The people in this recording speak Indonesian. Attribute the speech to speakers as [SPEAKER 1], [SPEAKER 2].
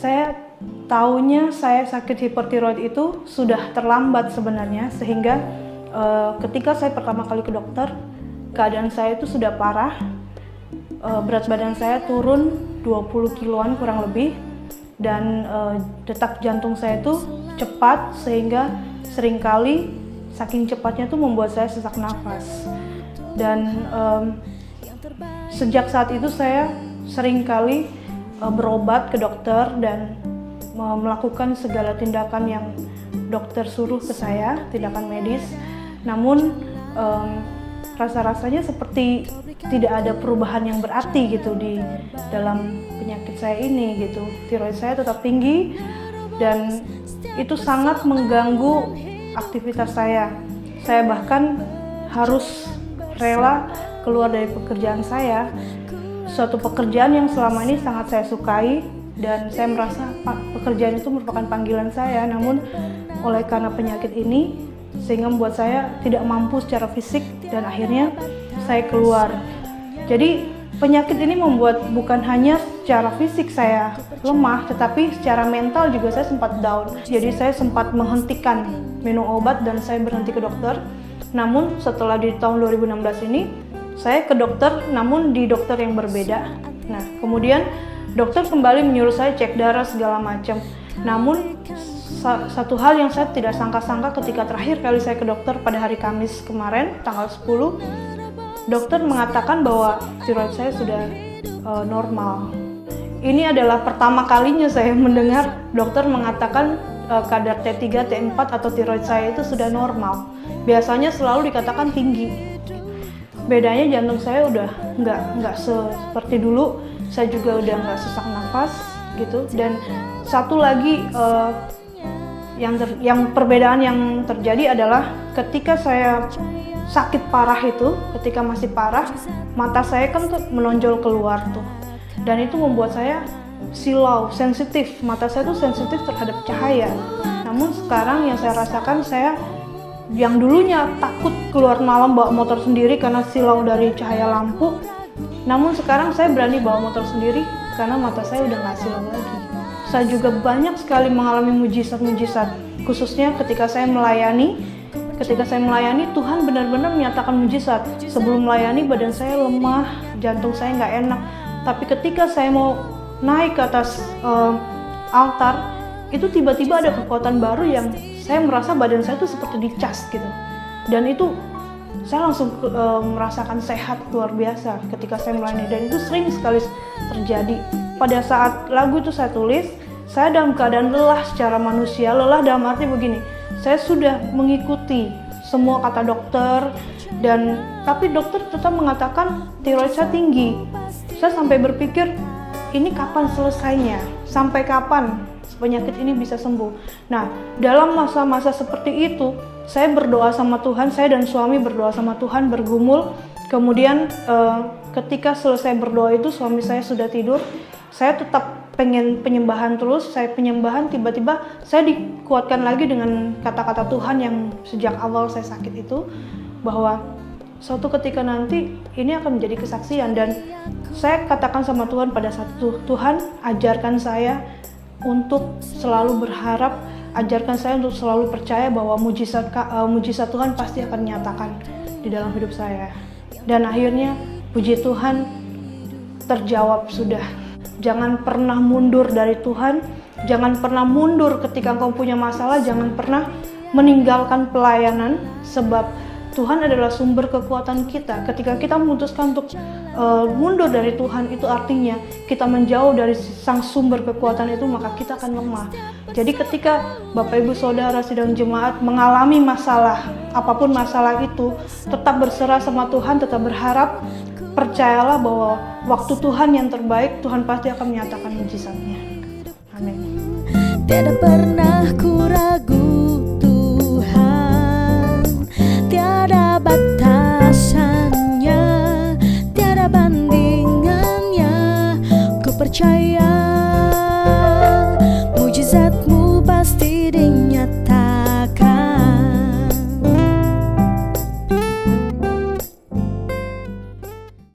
[SPEAKER 1] Saya taunya saya sakit hipertiroid itu sudah terlambat sebenarnya, sehingga ketika saya pertama kali ke dokter, keadaan saya itu sudah parah. Berat badan saya turun 20 kiloan kurang lebih, dan detak jantung saya itu cepat, sehingga seringkali saking cepatnya itu membuat saya sesak nafas. Dan sejak saat itu saya seringkali berobat ke dokter dan melakukan segala tindakan yang dokter suruh ke saya, tindakan medis. Namun rasa-rasanya seperti tidak ada perubahan yang berarti gitu di dalam penyakit saya ini gitu. Tiroid saya tetap tinggi dan itu sangat mengganggu aktivitas saya. Saya bahkan harus rela keluar dari pekerjaan saya, suatu pekerjaan yang selama ini sangat saya sukai dan saya merasa pekerjaan itu merupakan panggilan saya. Namun karena penyakit ini sehingga membuat saya tidak mampu secara fisik dan akhirnya saya keluar. Jadi penyakit ini membuat bukan hanya secara fisik saya lemah, tetapi secara mental juga saya sempat down. Jadi saya sempat menghentikan minum obat dan saya berhenti ke dokter. Namun setelah di tahun 2016 ini saya ke dokter, namun di dokter yang berbeda. Nah, kemudian dokter kembali menyuruh saya cek darah segala macam. Namun satu hal yang saya tidak sangka-sangka ketika terakhir kali saya ke dokter pada hari Kamis kemarin, tanggal 10, dokter mengatakan bahwa tiroid saya sudah normal. Ini adalah pertama kalinya saya mendengar dokter mengatakan kadar T3, T4 atau tiroid saya itu sudah normal. Biasanya selalu dikatakan tinggi. Bedanya jantung saya udah nggak seperti dulu. Saya juga udah nggak sesak nafas gitu. Dan satu lagi yang perbedaan yang terjadi adalah ketika saya sakit parah itu, ketika masih parah, mata saya kan tuh menonjol keluar tuh, dan itu membuat saya silau, sensitif. Mata saya tuh sensitif terhadap cahaya. Namun sekarang yang saya rasakan, saya yang dulunya takut keluar malam bawa motor sendiri karena silau dari cahaya lampu, namun sekarang saya berani bawa motor sendiri karena mata saya udah nggak silau lagi. Saya juga banyak sekali mengalami mujizat-mujizat, khususnya ketika saya melayani. Ketika saya melayani, Tuhan benar-benar menyatakan mujizat. Sebelum melayani, badan saya lemah, jantung saya nggak enak. Tapi ketika saya mau naik ke atas altar, itu tiba-tiba ada kekuatan baru yang saya merasa badan saya itu seperti dicas gitu. Dan itu saya langsung merasakan sehat luar biasa ketika saya melayani. Dan itu sering sekali terjadi. Pada saat lagu itu saya tulis, saya dalam keadaan lelah secara manusia. Lelah dalam arti begini, saya sudah mengikuti semua kata dokter, tapi dokter tetap mengatakan tiroid saya tinggi. Saya sampai berpikir, ini kapan selesainya? Sampai kapan penyakit ini bisa sembuh? Nah, dalam masa-masa seperti itu, saya berdoa sama Tuhan, saya dan suami berdoa sama Tuhan, bergumul. Kemudian ketika selesai berdoa itu, suami saya sudah tidur. Saya tetap pengen penyembahan terus, saya penyembahan, tiba-tiba saya dikuatkan lagi dengan kata-kata Tuhan yang sejak awal saya sakit itu, bahwa suatu ketika nanti ini akan menjadi kesaksian. Dan saya katakan sama Tuhan pada saat itu, Tuhan ajarkan saya untuk selalu berharap, ajarkan saya untuk selalu percaya bahwa mujizat Tuhan pasti akan dinyatakan di dalam hidup saya. Dan akhirnya puji Tuhan terjawab sudah. Jangan pernah mundur dari Tuhan, jangan pernah mundur ketika engkau punya masalah, jangan pernah meninggalkan pelayanan, sebab Tuhan adalah sumber kekuatan kita. Ketika kita memutuskan untuk mundur dari Tuhan, itu artinya kita menjauh dari sang sumber kekuatan itu, maka kita akan lemah. Jadi ketika Bapak Ibu Saudara sidang jemaat mengalami masalah, apapun masalah itu, tetap berserah sama Tuhan, tetap berharap, percayalah bahwa waktu Tuhan yang terbaik, Tuhan pasti akan menyatakan mujizatnya. Amin.
[SPEAKER 2] Tidak pernah ku ragu